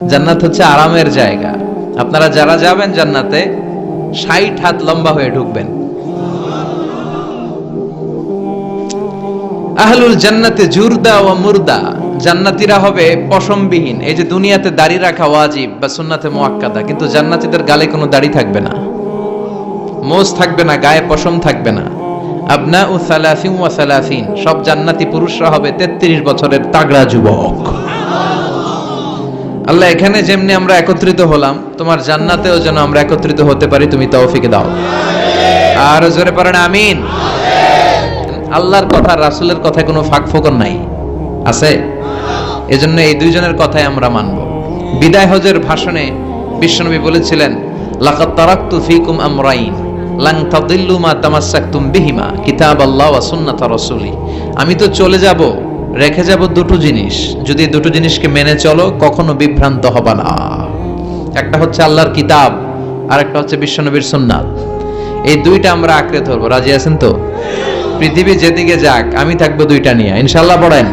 জান্নাত হচ্ছে আরামের জায়গা। আপনারা যারা যাবেন জান্নাতে ৬০ হাত লম্বা হয়ে ঢুকবেন। আহলুল জান্নাতে জুরদা ওয়া মুরদা, জান্নাতীরা হবে পশমবিহীন। এই যে দুনিয়াতে দাড়ি রাখা ওয়াজিব বা সুন্নাতে মুআক্কাদা, কিন্তু জান্নাতীদের গালে কোনো দাড়ি থাকবে না, মোজ থাকবে না, গায়ে পশম থাকবে না। আবনাউ সালাসিন ওয়া সালাসিন, সব জান্নাতি পুরুষরা হবে 33 বছরের তাগড়া যুবক। আল্লাহ, এখানে যেমনি আমরা একত্রিত হলাম, তোমার জান্নাতেও যেন আমরা একত্রিত হতে পারি, তুমি তৌফিক দাও। আর জোরে পড়েন আমিন। আল্লাহর কথা রাসূলের কথায় কোনো ফাঁক ফোকর নাই, আছে? এজন্য এই দুইজনের কথাই আমরা মানব। বিদায় হজের ভাষণে বিশ্বনবী বলেছিলেন, লাকাদ তারাকতু ফীকুম আমরাইন লান তাদিল্লু মা তামাসসাকতুম বিহিমা কিতাবাল্লাহ ওয়া সুন্নাত রাসূলি। আমি তো চলে যাব, রেখে যাব দুটো জিনিস, যদি দুটো জিনিসকে মেনে চলো কখনো বিভ্রান্ত হবে না। একটা হচ্ছে আল্লাহর কিতাব, আর একটা হচ্ছে বিশ্বনবীর সুন্নাত। এই দুইটা আমরা আঁকড়ে ধরবো। রাজি আছেন তো? পৃথিবী যেদিকে যাক আমি থাকবো দুইটা নিয়ে, ইনশাআল্লাহ। পড়েন।